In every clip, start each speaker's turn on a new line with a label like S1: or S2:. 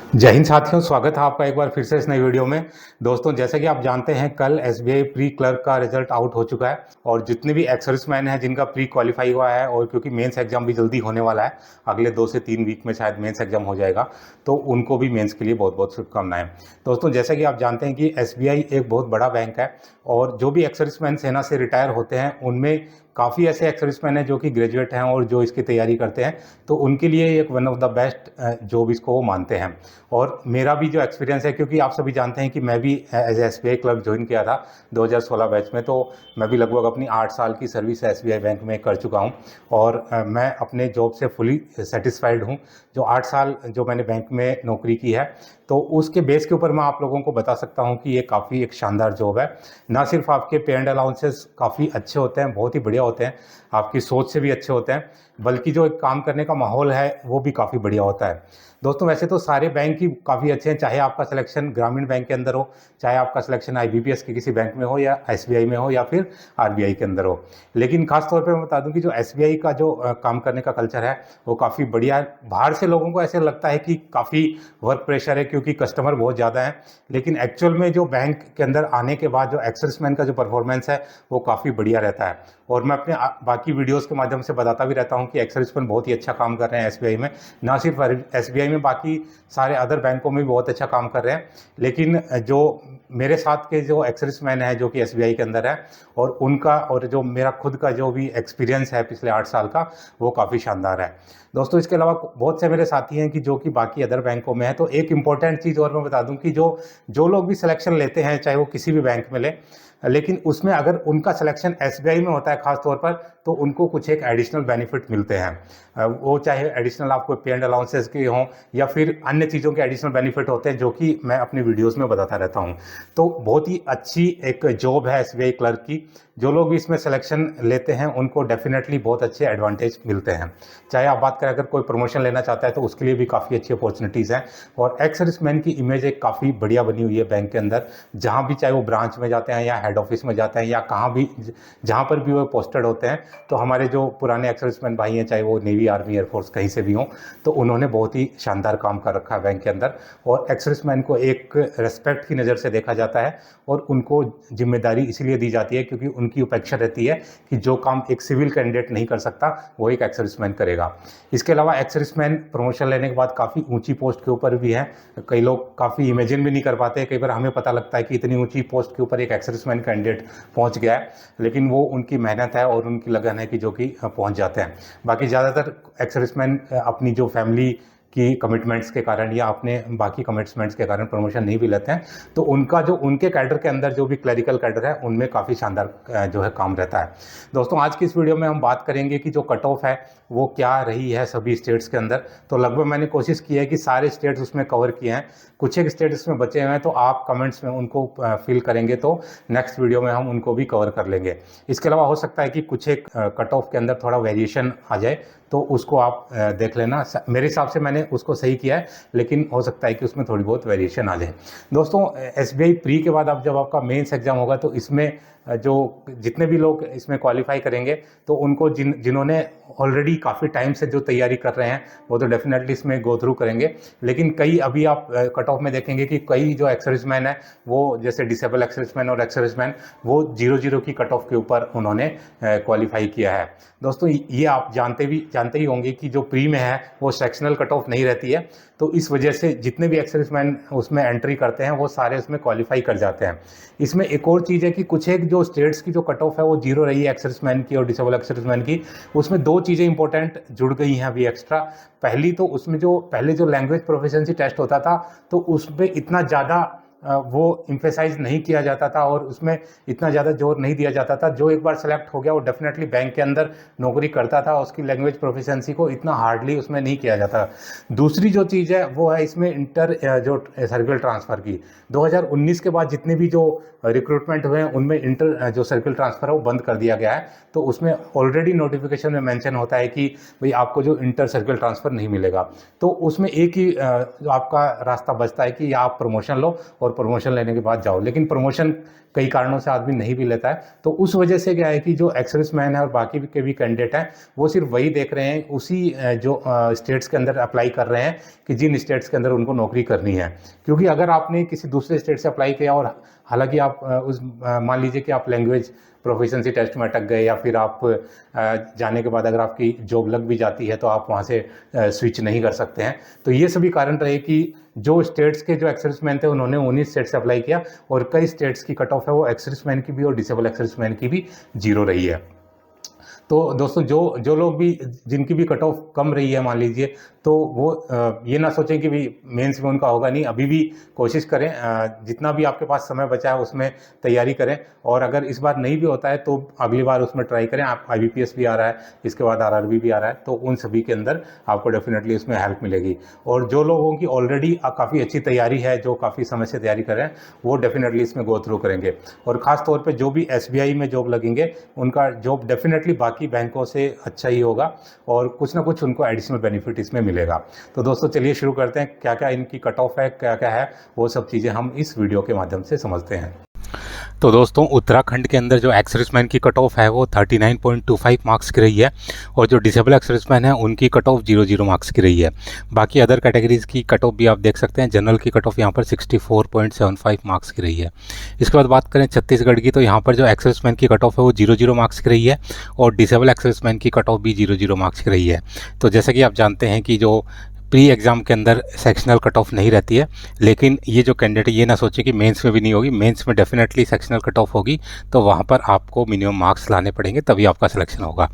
S1: जय हिंद साथियों, स्वागत है आपका एक बार फिर से इस नई वीडियो में। दोस्तों, जैसे कि आप जानते हैं, कल एसबीआई प्री क्लर्क का रिजल्ट आउट हो चुका है और जितने भी एक्स सर्विसमैन हैं जिनका प्री क्वालिफाई हुआ है, और क्योंकि मेंस एग्जाम भी जल्दी होने वाला है, अगले 2 से 3 वीक में शायद मेंस एग्जाम हो जाएगा, तो उनको भी मेंस के लिए बहुत बहुत शुभकामनाएं। दोस्तों, जैसा कि आप जानते हैं कि एसबीआई एक बहुत बड़ा बैंक है और जो भी एक्स सर्विसमैन सेना से रिटायर होते हैं उनमें काफ़ी ऐसे एक्स सर्विसमैन हैं जो कि ग्रेजुएट हैं और जो इसकी तैयारी करते हैं, तो उनके लिए एक one of the best job इसको वो मानते हैं। और मेरा भी जो एक्सपीरियंस है, क्योंकि आप सभी जानते हैं कि मैं भी एज एसबीआई क्लर्क ज्वाइन किया था 2016 बैच में, तो मैं भी लगभग अपनी 8 साल की सर्विस एसबीआई बैंक में कर चुका हूं और मैं अपने जॉब से फुली सेटिस्फाइड हूं। जो 8 साल जो मैंने बैंक में नौकरी की है, तो उसके बेस के ऊपर मैं आप लोगों को बता सकता हूं कि ये काफ़ी एक शानदार जॉब है। ना सिर्फ आपके पे एंड अलाउंसेस काफ़ी अच्छे होते हैं, बहुत ही बढ़िया होते हैं, आपकी सोच से भी अच्छे होते हैं, बल्कि जो एक काम करने का माहौल है वो भी काफ़ी बढ़िया होता है। दोस्तों, वैसे तो सारे बैंक ही काफ़ी अच्छे हैं, चाहे आपका सिलेक्शन ग्रामीण बैंक के अंदर हो, चाहे आपका सिलेक्शन आईबीपीएस के किसी बैंक में हो, या एसबीआई में हो, या फिर आरबीआई के अंदर हो। लेकिन खास तौर पे मैं बता दूं कि जो एसबीआई का जो काम करने का कल्चर है वो काफ़ी बढ़िया है। बाहर से लोगों को ऐसे लगता है कि काफ़ी वर्क प्रेशर है क्योंकि कस्टमर बहुत ज़्यादा है, लेकिन एक्चुअल में जो बैंक के अंदर आने के बाद जो एक्सर्विसमैन का जो परफॉर्मेंस है वो काफ़ी बढ़िया रहता है। और मैं अपने बाकी वीडियोस के माध्यम से बताता भी रहता हूं कि एक्सर्विसमैन बहुत ही अच्छा काम कर रहे हैं एसबीआई में। ना सिर्फ एसबीआई में, बाकी सारे अदर बैंकों में भी बहुत अच्छा काम कर रहे हैं। लेकिन जो मेरे साथ के जो एक्सर्विसमैन है जो कि एसबीआई के अंदर है, और उनका और जो मेरा खुद का जो भी एक्सपीरियंस है पिछले 8 साल का, वो काफ़ी शानदार है। दोस्तों, इसके अलावा बहुत से मेरे साथी हैं कि जो कि बाकी अदर बैंकों में है। तो एक इम्पॉर्टेंट चीज़ और मैं बता दूं कि जो जो लोग भी सिलेक्शन लेते हैं, चाहे वो किसी भी बैंक में ले, लेकिन उसमें अगर उनका सिलेक्शन एसबीआई में होता है खास तौर पर, तो उनको कुछ एक एडिशनल बेनिफिट मिलते हैं। वो चाहे एडिशनल आपको पे एंड अलाउंसेस के हों या फिर अन्य चीज़ों के एडिशनल बेनिफिट होते हैं, जो कि मैं अपनी वीडियोस में बताता रहता हूं। तो बहुत ही अच्छी एक जॉब है एसबीआई क्लर्क की। जो लोग भी इसमें सिलेक्शन लेते हैं उनको डेफिनेटली बहुत अच्छे एडवांटेज मिलते हैं। चाहे आप बात करें, अगर कोई प्रमोशन लेना चाहता है तो उसके लिए भी काफ़ी अच्छी अपॉर्चुनिटीज़ हैं। और एक्स सर्विसमैन की इमेज एक काफ़ी बढ़िया बनी हुई है बैंक के अंदर, जहाँ भी, चाहे वो ब्रांच में जाते हैं या हेड ऑफिस में जाते हैं या कहाँ भी, जहाँ पर भी वो पोस्टेड होते हैं, तो हमारे जो पुराने एक्स सर्विसमैन भाई हैं, चाहे वो नेवी, आर्मी, एयरफोर्स कहीं से भी हों, तो उन्होंने बहुत ही शानदार काम कर रखा है बैंक के अंदर। और एक्स सर्विसमैन को एक रेस्पेक्ट की नज़र से देखा जाता है और उनको जिम्मेदारी इसीलिए दी जाती है क्योंकि उनकी अपेक्षा रहती है कि जो काम एक सिविल कैंडिडेट नहीं कर सकता वो एक एक्स सर्विसमैन करेगा। इसके अलावा एक्स सर्विसमैन प्रमोशन लेने के बाद काफ़ी ऊंची पोस्ट के ऊपर भी हैं। कई लोग काफ़ी इमेजिन भी नहीं कर पाते। कई बार हमें पता लगता है कि इतनी ऊंची पोस्ट के ऊपर एक एक्स सर्विसमैन कैंडिडेट पहुंच गया है, लेकिन वो उनकी मेहनत है और उनकी लगन है कि जो कि पहुंच जाते हैं। बाकी ज़्यादातर एक्स सर्विसमैन अपनी जो फैमिली की कमिटमेंट्स के कारण या अपने बाकी कमिटमेंट्स के कारण प्रमोशन नहीं भी लेते हैं, तो उनका जो उनके कैडर के अंदर जो भी क्लरिकल कैडर है उनमें काफ़ी शानदार जो है काम रहता है। दोस्तों, आज की इस वीडियो में हम बात करेंगे कि जो कट ऑफ है वो क्या रही है सभी स्टेट्स के अंदर। तो लगभग मैंने कोशिश की है कि सारे स्टेट्स उसमें कवर किए हैं। कुछ एक स्टेट्स में बचे हुए हैं, तो आप कमेंट्स में उनको फिल करेंगे तो नेक्स्ट वीडियो में हम उनको भी कवर कर लेंगे। इसके अलावा हो सकता है कि कुछ एक कट ऑफ के अंदर थोड़ा वेरिएशन आ जाए, तो उसको आप देख लेना। मेरे हिसाब से मैंने उसको सही किया है, लेकिन हो सकता है कि उसमें थोड़ी बहुत वेरिएशन आ जाए। दोस्तों, एसबीआई प्री के बाद अब जब आपका मेंस एग्जाम होगा, तो इसमें जो जितने भी लोग इसमें क्वालिफाई करेंगे, तो उनको जिन्होंने ऑलरेडी काफ़ी टाइम से जो तैयारी कर रहे हैं वो तो डेफिनेटली इसमें गो थ्रू करेंगे। लेकिन कई, अभी आप कट ऑफ में देखेंगे कि कई जो एक्स सर्विसमैन है, वो जैसे डिसेबल एक्स सर्विसमैन और एक्स सर्विसमैन, वो 0-0 की कट ऑफ के ऊपर उन्होंने क्वालिफाई किया है। दोस्तों, ये आप जानते ही होंगे कि जो प्री में है वो सेक्शनल कट ऑफ नहीं रहती है, तो इस वजह से जितने भी एक्स सर्विसमैन उसमें एंट्री करते हैं वो सारे उसमें क्वालिफाई कर जाते हैं। इसमें एक और चीज़ है कि कुछ एक जो स्टेट्स की जो कट ऑफ है वो 0 रही है एक्स सर्विसमैन की और डिसेबल एक्स सर्विसमैन की। उसमें 2 चीज़ें इंपॉर्टेंट जुड़ गई हैं अभी एक्स्ट्रा। पहली तो उसमें जो पहले जो लैंग्वेज प्रोफिशिएंसी टेस्ट होता था, तो उसमें इतना ज़्यादा वो इम्फेसाइज नहीं किया जाता था और उसमें इतना ज़्यादा जोर नहीं दिया जाता था। जो एक बार सेलेक्ट हो गया वो डेफिनेटली बैंक के अंदर नौकरी करता था, उसकी लैंग्वेज प्रोफिशिएंसी को इतना हार्डली उसमें नहीं किया जाता। दूसरी जो चीज़ है वो है इसमें इंटर जो सर्किल ट्रांसफ़र की। 2019 के बाद जितने भी जो रिक्रूटमेंट हुए हैं उनमें इंटर जो सर्किल ट्रांसफ़र है वो बंद कर दिया गया है। तो उसमें ऑलरेडी नोटिफिकेशन में मेंशन होता है कि भाई आपको जो इंटर सर्किल ट्रांसफ़र नहीं मिलेगा। तो उसमें एक ही आपका रास्ता बचता है कि या आप प्रमोशन लो और प्रमोशन लेने के बाद जाओ। लेकिन प्रमोशन कई कारणों से आदमी नहीं भी लेता है, तो उस वजह से क्या है कि जो एक्स सर्विसमैन है और बाकी के भी कैंडिडेट हैं वो सिर्फ वही देख रहे हैं, उसी जो स्टेट्स के अंदर अप्लाई कर रहे हैं कि जिन स्टेट्स के अंदर उनको नौकरी करनी है। क्योंकि अगर आपने किसी दूसरे स्टेट से अप्लाई किया और हालांकि आप मान लीजिए कि आप लैंग्वेज प्रोफिशिएंसी टेस्ट में अटक गए या फिर आप जाने के बाद अगर आपकी जॉब लग भी जाती है तो आप वहाँ से स्विच नहीं कर सकते हैं। तो ये सभी कारण रहे कि जो स्टेट्स के जो एक्स सर्विसमैन थे उन्होंने उन्हीं स्टेट से अप्लाई किया और कई स्टेट्स की कट ऑफ है वो एक्स सर्विसमैन की भी और डिसेबल एक्स सर्विसमैन की भी 0 रही है। तो दोस्तों जो लोग भी जिनकी भी कट ऑफ कम रही है मान लीजिए, तो वो ये ना सोचें कि भी मेंस में उनका होगा नहीं, अभी भी कोशिश करें, जितना भी आपके पास समय बचा है उसमें तैयारी करें। और अगर इस बार नहीं भी होता है तो अगली बार उसमें ट्राई करें। आप IBPS भी आ रहा है, इसके बाद RRB भी आ रहा है, तो उन सभी के अंदर आपको डेफिनेटली इसमें हेल्प मिलेगी। और जो लोगों की ऑलरेडी काफ़ी अच्छी तैयारी है, जो काफ़ी समय से तैयारी कर रहे हैं, वो डेफिनेटली इसमें गो थ्रू करेंगे। और ख़ास तौर पर जो भी SBI में जॉब लगेंगे उनका जॉब डेफिनेटली बाकी बैंकों से अच्छा ही होगा और कुछ ना कुछ उनको एडिशनल बेनिफिट इसमें मिलेगा। तो दोस्तों चलिए शुरू करते हैं, क्या क्या इनकी कट ऑफ है, क्या क्या है, वो सब चीज़ें हम इस वीडियो के माध्यम से समझते हैं। तो दोस्तों उत्तराखंड के अंदर जो एक्स सर्विसमैन की कट ऑफ है वो 39.25 मार्क्स की रही है और जो डिसेबल एक्स सर्विसमैन है उनकी कट ऑफ 00 मार्क्स की रही है। बाकी अदर कैटेगरीज की कट ऑफ भी आप देख सकते हैं। जनरल की कट ऑफ यहाँ पर 64.75 मार्क्स की रही है। इसके बाद बात करें छत्तीसगढ़ की, तो यहाँ पर जो एक्स सर्विसमैन की कट ऑफ है वो 00 मार्क्स की रही है और डिसेबल एक्स सर्विसमैन की कट ऑफ भी 00 मार्क्स की रही है। तो जैसा कि आप जानते हैं कि जो प्री एग्ज़ाम के अंदर सेक्शनल कट ऑफ नहीं रहती है, लेकिन ये जो कैंडिडेट ये ना सोचे कि मेंस में भी नहीं होगी, मेंस में डेफिनेटली सेक्शनल कट ऑफ होगी, तो वहाँ पर आपको मिनिमम मार्क्स लाने पड़ेंगे तभी आपका सिलेक्शन होगा।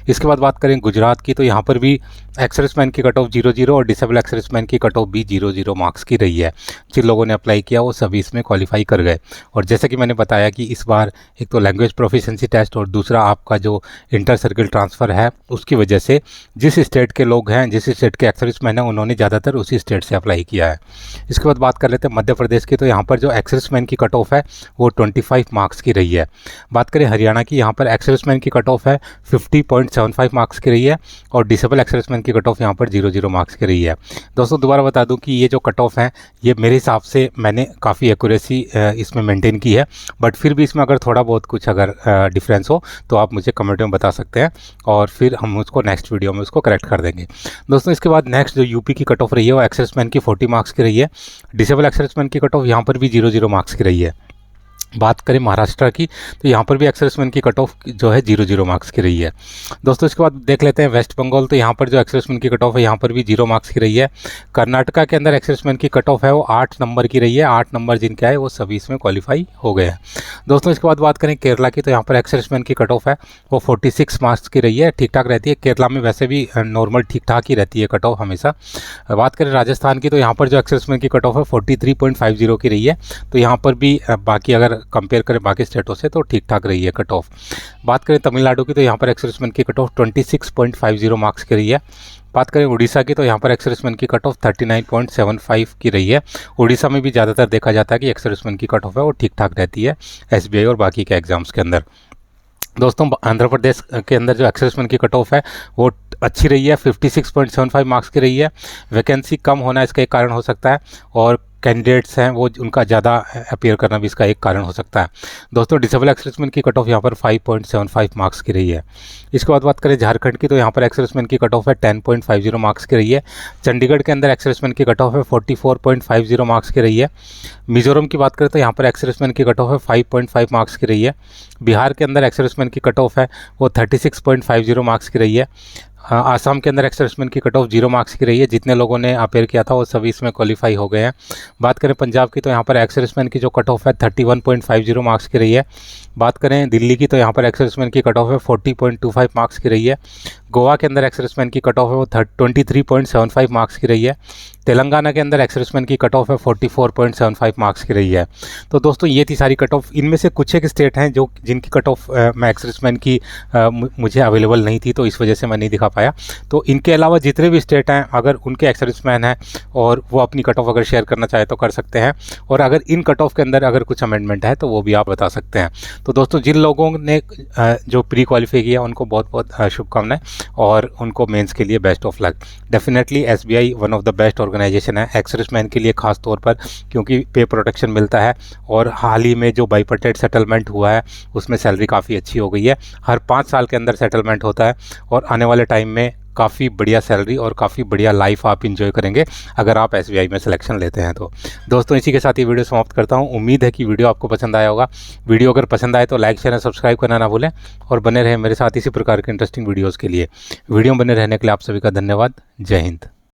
S1: इसके बाद बात करें गुजरात की, तो यहाँ पर भी एक्स सर्विसमैन की कट ऑफ 00 और डिसेबल एक्स सर्विसमैन की कट ऑफ भी 00 मार्क्स की रही है। जिन लोगों ने अप्लाई किया वो सभी इसमें क्वालिफाई कर गए। और जैसा कि मैंने बताया कि इस बार एक तो लैंग्वेज प्रोफिशिएंसी टेस्ट और दूसरा आपका जो इंटर सर्किल ट्रांसफ़र है, उसकी वजह से जिस स्टेट के लोग हैं, जिस स्टेट के एक्स सर्विसमैन हैं, उन्होंने ज़्यादातर उसी स्टेट से अप्लाई किया है। इसके बाद बात कर लेते हैं मध्य प्रदेश की, तो यहाँ पर जो एक्स सर्विसमैन की कट ऑफ है वो 25 मार्क्स की रही है। बात करें हरियाणा की, यहाँ पर एक्स सर्विसमैन की कट ऑफ है 50.75 मार्क्स की रही है और डिसेबल एक्स सर्विसमैन की कट ऑफ यहाँ पर 00 मार्क्स की रही है। दोस्तों दोबारा बता दूं कि ये जो कट ऑफ है ये मेरे हिसाब से मैंने काफ़ी एक्यूरेसी इसमें मेंटेन की है, बट फिर भी इसमें अगर थोड़ा बहुत कुछ अगर डिफरेंस हो तो आप मुझे कमेंट में बता सकते हैं और फिर हम उसको नेक्स्ट वीडियो में उसको करेक्ट कर देंगे। दोस्तों इसके बाद नेक्स्ट जो यूपी की कट ऑफ रही है वो एक्स सर्विसमैन की 40 मार्क्स की रही है। डिसेबल एक्स सर्विसमैन की कट ऑफ यहाँ पर भी 00 मार्क्स की रही है। बात करें महाराष्ट्र की, तो यहाँ पर भी एक्स सर्विसमैन की कट ऑफ जो है 00 मार्क्स की रही है। दोस्तों इसके बाद देख लेते हैं वेस्ट बंगाल, तो यहाँ पर जो एक्स सर्विसमैन की कट ऑफ है यहाँ पर भी 0 मार्क्स की रही है। कर्नाटका के अंदर एक्स सर्विसमैन की कट ऑफ है वो 8 नंबर की रही है। 8 नंबर जिनके आए वो सभी इसमें क्वालिफाई हो गए हैं। दोस्तों इसके बाद बात करें केरला की, तो यहाँ पर एक्स सर्विसमैन की कट ऑफ है वो 46 मार्क्स की रही है। ठीक ठाक रहती है, केरला में वैसे भी नॉर्मल ठीक ठाक ही रहती है कट ऑफ हमेशा। बात करें राजस्थान की, तो यहाँ पर जो एक्स सर्विसमैन की कट ऑफ है 43.50 की रही है। तो यहाँ पर भी बाकी अगर कंपेयर करें बाकी स्टेटों से तो ठीक ठाक रही है कट ऑफ। बात करें तमिलनाडु की, तो यहाँ पर एक्स सर्विसमैन की कट ऑफ 26.50 मार्क्स की रही है। बात करें उड़ीसा की, तो यहाँ पर एक्स सर्विसमैन की कट ऑफ 39.75 की रही है। उड़ीसा में भी ज़्यादातर देखा जाता है कि एक्स सर्विसमैन की कट ऑफ है वो ठीक ठाक रहती है SBI और बाकी के एग्जाम्स के अंदर। दोस्तों आंध्र प्रदेश के अंदर जो एक्स सर्विसमैन की कट ऑफ है वो अच्छी रही है, 56.75 मार्क्स की रही है। वैकेंसी कम होना इसका एक कारण हो सकता है और कैंडिडेट्स हैं वो उनका ज़्यादा अपीयर करना भी इसका एक कारण हो सकता है। दोस्तों डिसेबल एक्स सर्विसमैन की कट ऑफ यहाँ पर 5.75 मार्क्स की रही है। इसके बाद बात करें झारखंड की, तो यहाँ पर एक्स सर्विसमैन की कट ऑफ है 10.50 मार्क्स की रही है। चंडीगढ़ के अंदर एक्स सर्विसमैन की कट ऑफ है 44.50 मार्क्स की रही है। मिजोरम की बात करें तो यहाँ पर एक्स सर्विसमैन की कट ऑफ है 5.5 मार्क्स की रही है। बिहार के अंदर एक्स सर्विसमैन की कट ऑफ है वो 36.50 मार्क्स की रही है। आसाम के अंदर एक्स सर्विसमैन की कट ऑफ 0 मार्क्स की रही है। जितने लोगों ने अपेयर किया था वो सभी इसमें क्वालिफाई हो गए हैं। बात करें पंजाब की, तो यहाँ पर एक्स सर्विसमैन की जो कट ऑफ है 31.50 मार्क्स की रही है। बात करें दिल्ली की, तो यहाँ पर एक्स सर्विसमैन की कट ऑफ है 40.25 मार्क्स की रही है। गोवा के अंदर एक्स सर्विसमैन की कट ऑफ है वो 23.75 मार्क्स की रही है। तेलंगाना के अंदर एक्स सर्विसमैन की कट ऑफ है 44.75 मार्क्स की रही है। तो दोस्तों ये थी सारी कट ऑफ। इनमें से कुछ एक स्टेट हैं जो जिनकी कट ऑफ मैं एक्स सर्विसमैन की मुझे अवेलेबल नहीं थी, तो इस वजह से मैं नहीं दिखा पाया। तो इनके अलावा जितने भी स्टेट हैं अगर उनके एक्स सर्विसमैन हैं और वो अपनी कट ऑफ अगर शेयर करना चाहे तो कर सकते हैं, और अगर इन कट ऑफ के अंदर अगर कुछ अमेंडमेंट है तो वो भी आप बता सकते हैं। तो दोस्तों जिन लोगों ने जो प्री क्वालिफाई किया उनको बहुत बहुत शुभकामनाएं। और उनको मेंस के लिए best of luck. Definitely SBI one of the best organisation है एक्स-सर्विसमैन के लिए खास तौर पर, क्योंकि पे प्रोटेक्शन मिलता है और हाल ही में जो बाइपर्टेट सेटलमेंट हुआ है उसमें सैलरी काफ़ी अच्छी हो गई है। हर 5 साल के अंदर सेटलमेंट होता है और आने वाले टाइम में काफ़ी बढ़िया सैलरी और काफ़ी बढ़िया लाइफ आप इंजॉय करेंगे अगर आप एसबीआई में सिलेक्शन लेते हैं तो। दोस्तों इसी के साथ ये वीडियो समाप्त करता हूँ। उम्मीद है कि वीडियो आपको पसंद आया होगा। वीडियो अगर पसंद आए तो लाइक शेयर और सब्सक्राइब करना ना भूलें और बने रहें मेरे साथ इसी प्रकार के इंटरेस्टिंग वीडियोज़ के लिए। वीडियो बने रहने के लिए आप सभी का धन्यवाद। जय हिंद।